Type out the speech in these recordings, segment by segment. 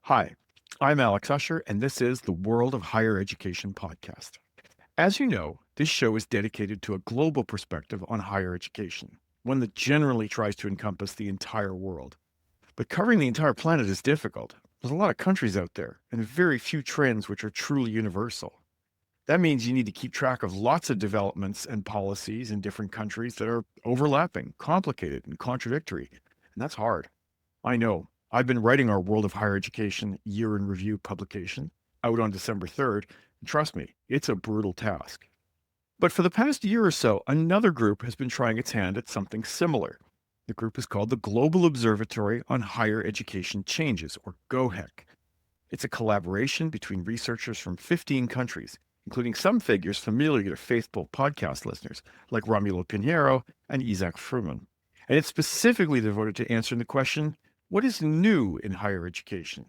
Hi, I'm Alex Usher, and this is the World of Higher Education podcast. As you know, this show is dedicated to a global perspective on higher education, one that generally tries to encompass the entire world. But covering the entire planet is difficult. There's a lot of countries out there, and very few trends which are truly universal. That means you need to keep track of lots of developments and policies in different countries that are overlapping, complicated, and contradictory. And that's hard. I know. I've been writing our World of Higher Education Year in Review publication out on December 3rd. And trust me, it's a brutal task. But for the past year or so, another group has been trying its hand at something similar. The group is called the Global Observatory on Higher Education Changes, or GOHEC. It's a collaboration between researchers from 15 countries, including some figures familiar to faithful podcast listeners, like Romulo Pinheiro and Isaac Fruman. And it's specifically devoted to answering the question, what is new in higher education?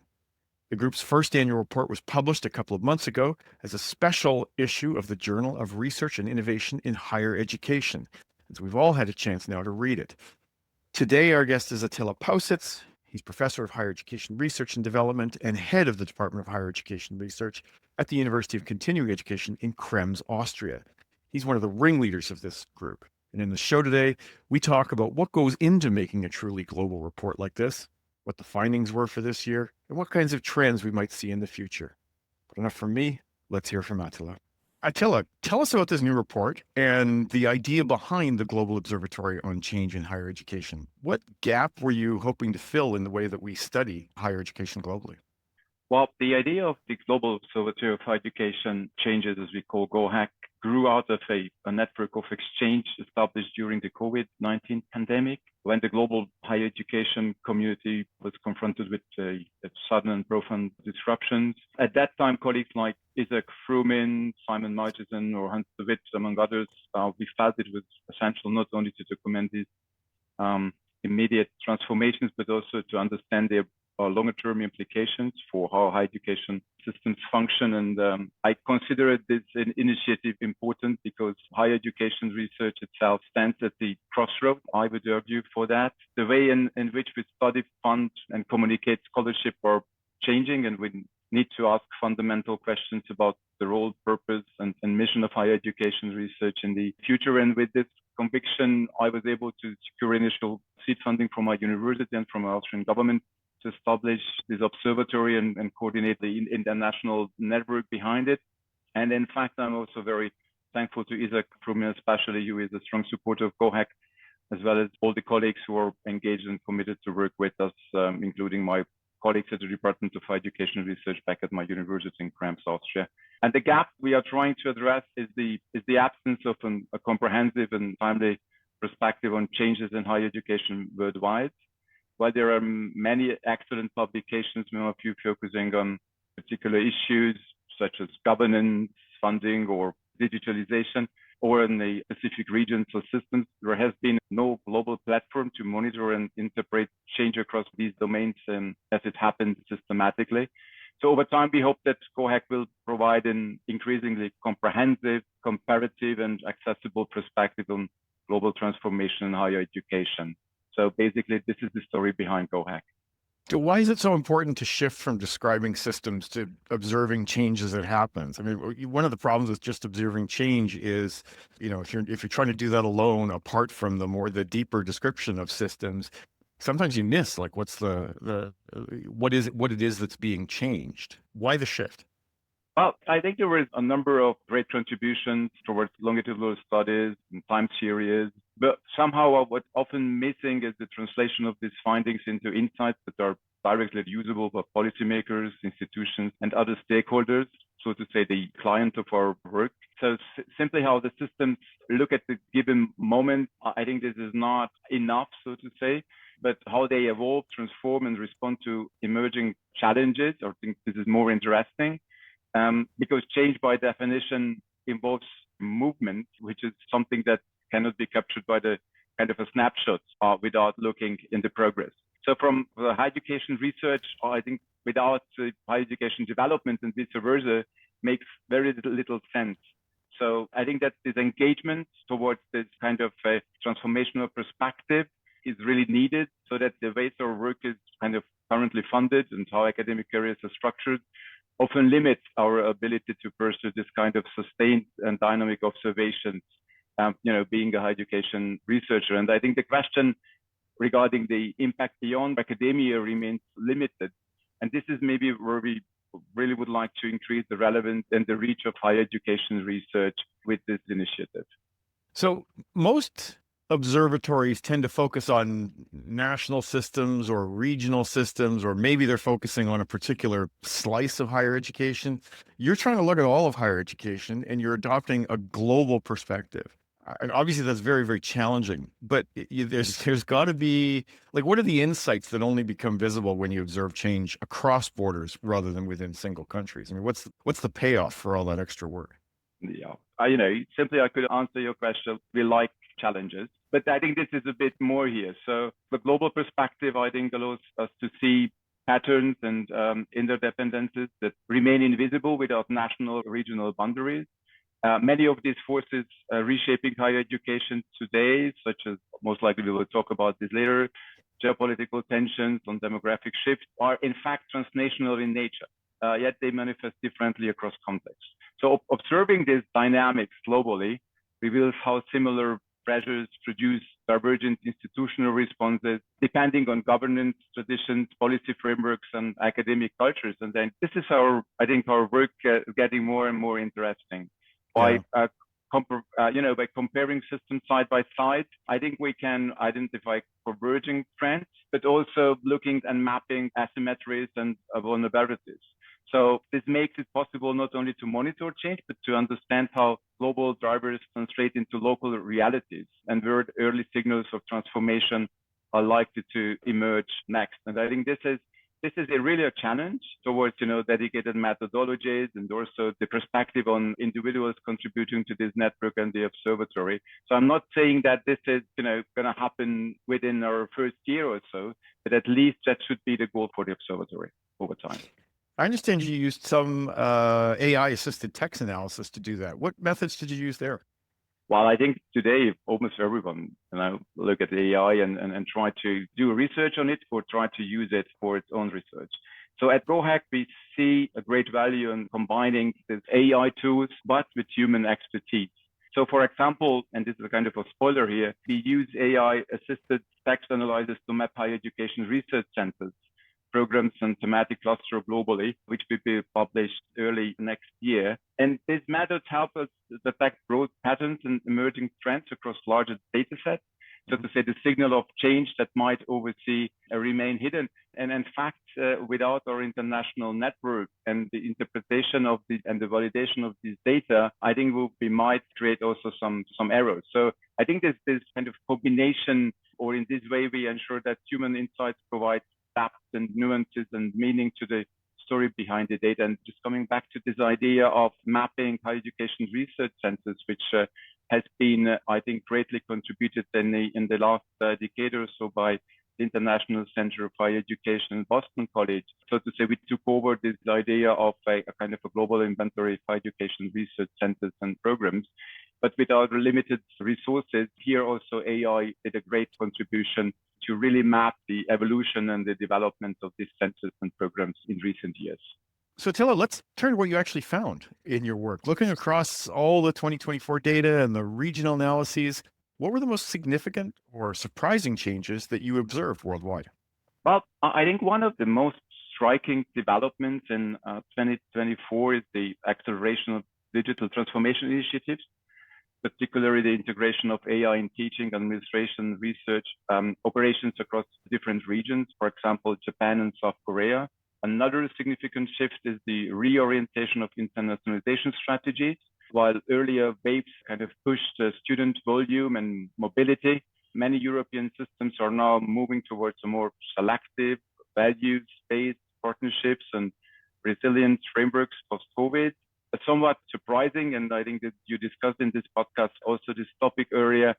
The group's first annual report was published a couple of months ago as a special issue of the Journal of Research and Innovation in Higher Education, and so we've all had a chance now to read it. Today, our guest is Attila Pausits. He's professor of higher education research and development and head of the Department of Higher Education Research at the University of Continuing Education in Krems, Austria. He's one of the ringleaders of this group. And in the show today, we talk about what goes into making a truly global report like this, what the findings were for this year, and what kinds of trends we might see in the future. But enough from me. Let's hear from Attila. Attila, tell us about this new report and the idea behind the Global Observatory on Change in Higher Education. What gap were you hoping to fill in the way that we study higher education globally? Well, the idea of the Global Observatory of Higher Education Changes, as we call GOHEC, grew out of a network of exchange established during the COVID-19 pandemic, when the global higher education community was confronted with a sudden and profound disruptions. At that time, colleagues like Isaac Fruman, Simon Murchison, or Hans de Witt, among others, we felt it was essential not only to document these immediate transformations, but also to understand their longer-term implications for how higher education systems function. And I consider this an initiative important because higher education research itself stands at the crossroads, I would argue, for that. The way in which we study, fund, and communicate scholarship are changing, and we need to ask fundamental questions about the role, purpose, and mission of higher education research in the future. And with this conviction, I was able to secure initial seed funding from my university and from our Austrian government to establish this observatory and coordinate the international network behind it. And in fact, I'm also very thankful to Isaac Fruman, especially, who is a strong supporter of GOHEC, as well as all the colleagues who are engaged and committed to work with us, including my colleagues at the Department of Higher Education Research back at my university in Krems, Austria. And the gap we are trying to address is the absence of a comprehensive and timely perspective on changes in higher education worldwide. While there are many excellent publications, many of you focusing on particular issues such as governance, funding, or digitalization, or in the specific regions or systems, there has been no global platform to monitor and interpret change across these domains as it happens systematically. So over time, we hope that GOHEC will provide an increasingly comprehensive, comparative, and accessible perspective on global transformation in higher education. So basically, this is the story behind GOHEC. So why is it so important to shift from describing systems to observing change as it happens? I mean, one of the problems with just observing change is, if you're trying to do that alone, apart from the deeper description of systems, sometimes you miss like what it is that's being changed. Why the shift? Well, I think there was a number of great contributions towards longitudinal studies and time series, but somehow what's often missing is the translation of these findings into insights that are directly usable by policymakers, institutions, and other stakeholders, so to say, the client of our work. So simply how the systems look at the given moment, I think this is not enough, so to say, but how they evolve, transform, and respond to emerging challenges. I think this is more interesting. Because change by definition involves movement, which is something that cannot be captured by the kind of a snapshot without looking in the progress. So from the higher education research, I think without higher education development and vice versa makes very little sense. So I think that this engagement towards this kind of transformational perspective is really needed so that the ways our work is kind of currently funded and how academic careers are structured often limits our ability to pursue this kind of sustained and dynamic observations, being a higher education researcher. And I think the question regarding the impact beyond academia remains limited. And this is maybe where we really would like to increase the relevance and the reach of higher education research with this initiative. So most observatories tend to focus on national systems or regional systems, or maybe they're focusing on a particular slice of higher education. You're trying to look at all of higher education and you're adopting a global perspective. And obviously that's very, very challenging, but there's got to be, like, what are the insights that only become visible when you observe change across borders rather than within single countries? I mean, what's the payoff for all that extra work? Yeah, simply I could answer your question. We like challenges, but I think this is a bit more here. So the global perspective, I think, allows us to see patterns and interdependencies that remain invisible without national or regional boundaries. Many of these forces reshaping higher education today, such as, most likely we will talk about this later, geopolitical tensions on demographic shifts, are in fact transnational in nature, yet they manifest differently across contexts. So observing these dynamics globally reveals how similar pressures produce divergent institutional responses depending on governance traditions, policy frameworks, and academic cultures. And then this is our work getting more and more interesting. By comparing systems side by side, I think we can identify converging trends, but also looking and mapping asymmetries and vulnerabilities. So this makes it possible not only to monitor change, but to understand how global drivers translate into local realities and where early signals of transformation are likely to emerge next. And I think this is really a challenge towards, dedicated methodologies and also the perspective on individuals contributing to this network and the observatory. So I'm not saying that this is, going to happen within our first year or so, but at least that should be the goal for the observatory over time. I understand you used some AI-assisted text analysis to do that. What methods did you use there? Well, I think today almost everyone look at AI and try to do research on it or try to use it for its own research. So at GOHEC, we see a great value in combining these AI tools, but with human expertise. So for example, and this is a kind of a spoiler here, we use AI-assisted text analysis to map higher education research centers, programs, and thematic cluster globally, which will be published early next year. And these methods help us detect broad patterns and emerging trends across larger data sets. So to say, the signal of change that might oversee remain hidden. And in fact, without our international network and the interpretation of and the validation of these data, I think we might create also some errors. So I think this kind of combination, or in this way, we ensure that human insights provide depth and nuances and meaning to the story behind the data. And just coming back to this idea of mapping higher education research centers, which has been, I think, greatly contributed in the last decade or so by the International Center of Higher Education in Boston College. So to say, we took over this idea of a kind of a global inventory of higher education research centers and programs. But with our limited resources, here also AI did a great contribution to really map the evolution and the development of these centers and programs in recent years. So Attila, let's turn to what you actually found in your work. Looking across all the 2024 data and the regional analyses, what were the most significant or surprising changes that you observed worldwide? Well, I think one of the most striking developments in 2024 is the acceleration of digital transformation initiatives, particularly the integration of AI in teaching, administration, research, operations across different regions, for example, Japan and South Korea. Another significant shift is the reorientation of internationalization strategies. While earlier waves kind of pushed student volume and mobility, many European systems are now moving towards a more selective, values-based partnerships and resilience frameworks post-COVID. Somewhat surprising, and I think that you discussed in this podcast also this topic area,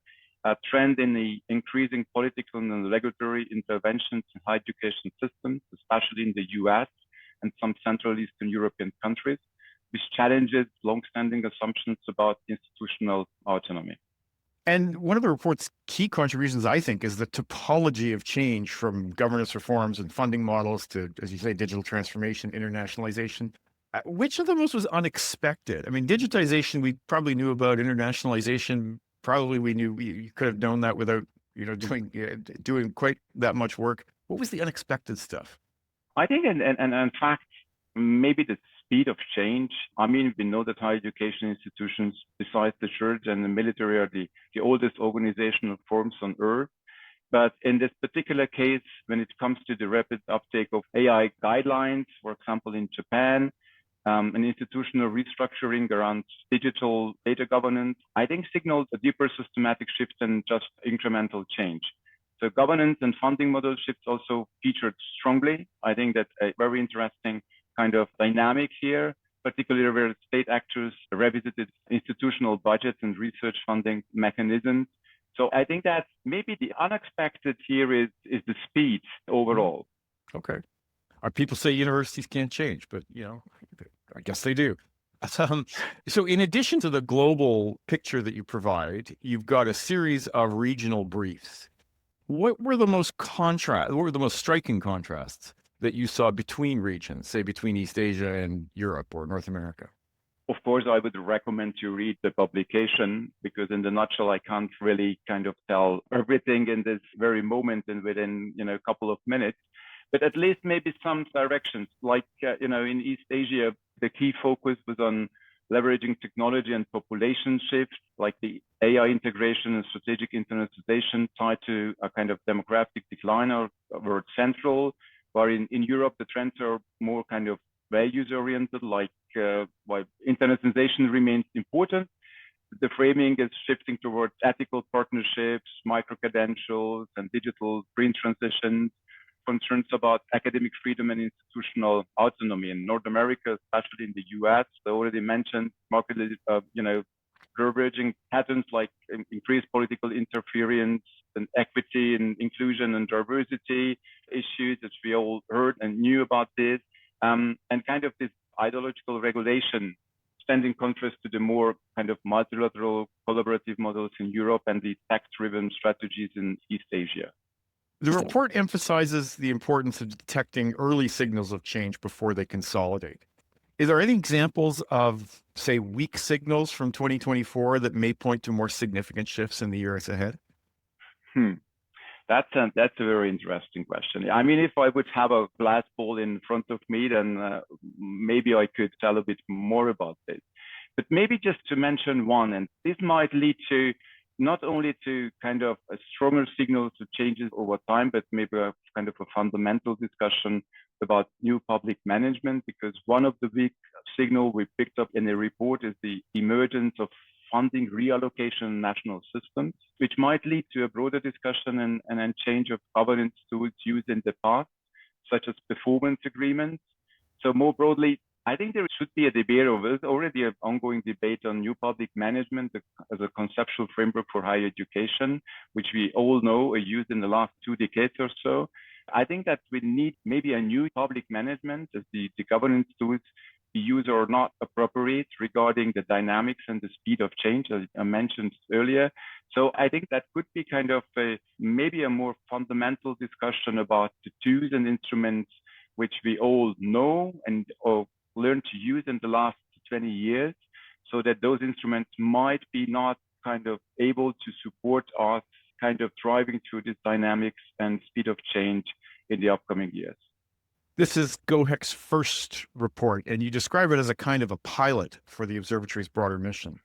a trend in the increasing political and regulatory interventions in higher education systems, especially in the US and some Central Eastern European countries, which challenges long-standing assumptions about institutional autonomy. And one of the report's key contributions, I think, is the topology of change from governance reforms and funding models to, as you say, digital transformation, internationalization. Which of the most was unexpected? I mean, digitization, we probably knew about. Internationalization, probably we knew you could have known that without, doing quite that much work. What was the unexpected stuff? I think, and in fact, maybe the speed of change. I mean, we know that higher education institutions, besides the church and the military, are the oldest organizational forms on earth. But in this particular case, when it comes to the rapid uptake of AI guidelines, for example, in Japan, an institutional restructuring around digital data governance, I think signals a deeper systematic shift than just incremental change. So governance and funding model shifts also featured strongly. I think that's a very interesting kind of dynamic here, particularly where state actors revisited institutional budgets and research funding mechanisms. So I think that maybe the unexpected here is the speed overall. Okay. People say universities can't change, but I guess they do. So in addition to the global picture that you provide, you've got a series of regional briefs. What were the most striking contrasts that you saw between regions, say between East Asia and Europe or North America? Of course, I would recommend you read the publication because in the nutshell, I can't really kind of tell everything in this very moment and within, a couple of minutes, but at least maybe some directions like, in East Asia, the key focus was on leveraging technology and population shift, like the AI integration and strategic internationalization tied to a kind of demographic decline were central, while in Europe, the trends are more kind of values oriented, like while internationalization remains important, the framing is shifting towards ethical partnerships, micro-credentials, and digital green transitions, concerns about academic freedom and institutional autonomy. In North America, especially in the US, I already mentioned markedly, diverging patterns like increased political interference and equity and inclusion and diversity issues that we all heard and knew about this, and kind of this ideological regulation stand in contrast to the more kind of multilateral collaborative models in Europe and the tech-driven strategies in East Asia. The report emphasizes the importance of detecting early signals of change before they consolidate. Is there any examples of, say, weak signals from 2024 that may point to more significant shifts in the years ahead? That's a very interesting question. I mean, if I would have a glass ball in front of me, then maybe I could tell a bit more about this. But maybe just to mention one, and this might lead to not only to kind of a stronger signal to changes over time, but maybe a kind of a fundamental discussion about new public management, because one of the big signal we picked up in the report is the emergence of funding reallocation in national systems, which might lead to a broader discussion and change of governance tools used in the past, such as performance agreements. So more broadly, I think there should be a debate, or there's already an ongoing debate on new public management as a conceptual framework for higher education, which we all know are used in the last 2 decades or so. I think that we need maybe a new public management as the governance tools we use are not appropriate regarding the dynamics and the speed of change, as I mentioned earlier. So I think that could be kind of maybe a more fundamental discussion about the tools and instruments which we all know and or learned to use in the last 20 years, so that those instruments might be not kind of able to support us kind of driving through this dynamics and speed of change in the upcoming years. This is GOHEC's first report, and you describe it as a kind of a pilot for the observatory's broader mission.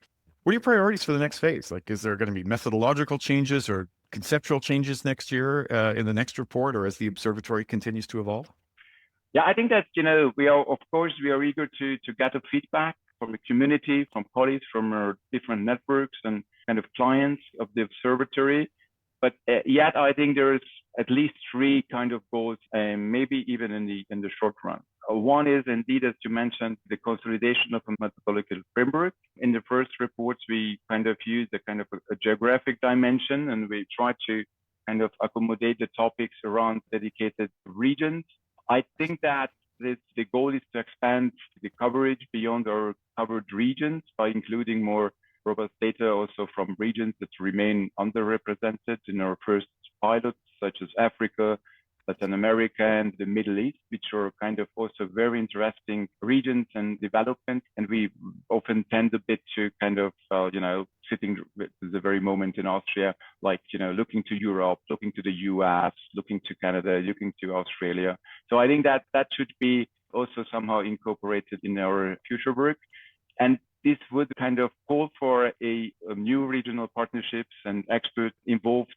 What are your priorities for the next phase? Like, is there going to be methodological changes or conceptual changes next year in the next report, or as the observatory continues to evolve? Yeah, I think that, we are eager to get a feedback from the community, from colleagues, from our different networks and kind of clients of the observatory. But yet, I think there is at least 3 kind of goals, maybe even in the short run. One is indeed, as you mentioned, the consolidation of a methodological framework. In the first reports, we kind of used a kind of a geographic dimension, and we try to kind of accommodate the topics around dedicated regions. I think that the goal is to expand the coverage beyond our covered regions by including more robust data also from regions that remain underrepresented in our first pilots, such as Africa, Latin America, and the Middle East, which are kind of also very interesting regions and development. And we often tend a bit to kind of, sitting at the very moment in Austria, like, looking to Europe, looking to the US, looking to Canada, looking to Australia. So I think that should be also somehow incorporated in our future work. And this would kind of call for a new regional partnerships and experts involved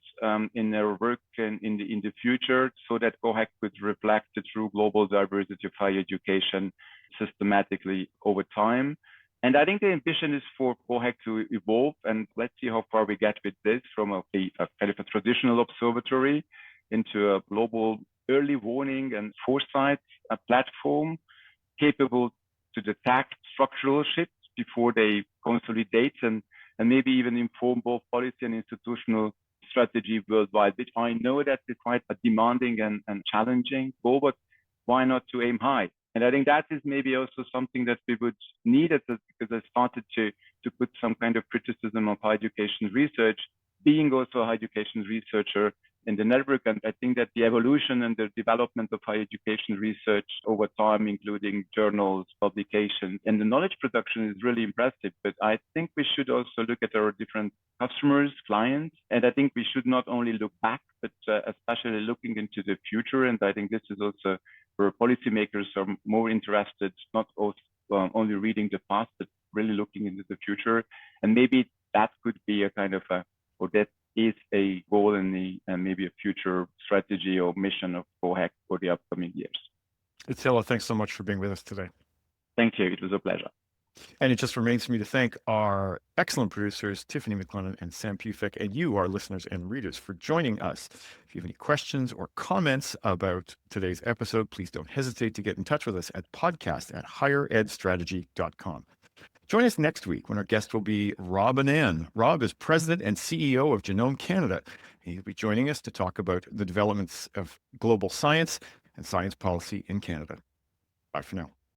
in our work in the future, so that GOHEC could reflect the true global diversity of higher education systematically over time. And I think the ambition is for GOHEC to evolve, and let's see how far we get with this, from a kind of a traditional observatory into a global early warning and foresight platform capable to detect structural shifts before they consolidate and maybe even inform both policy and institutional strategy worldwide, which I know that is quite a demanding and challenging goal, but why not to aim high? And I think that is maybe also something that we would need, because I started to put some kind of criticism of higher education research, being also a higher education researcher in the network. And I think that the evolution and the development of higher education research over time, including journals, publications, and the knowledge production is really impressive. But I think we should also look at our different customers, clients. And I think we should not only look back, but especially looking into the future. And I think this is also where policymakers are more interested, not only reading the past, but really looking into the future. And maybe that could be a kind of or that is a goal in maybe a future strategy or mission of GOHEC for the upcoming years. Attila, thanks so much for being with us today. Thank you. It was a pleasure. And it just remains for me to thank our excellent producers, Tiffany McLennan and Sam Pufek, and you, our listeners and readers, for joining us. If you have any questions or comments about today's episode, please don't hesitate to get in touch with us at podcast@higheredstrategy.com. Join us next week when our guest will be Rob Annan. Rob is president and CEO of Genome Canada. He'll be joining us to talk about the developments of global science and science policy in Canada. Bye for now.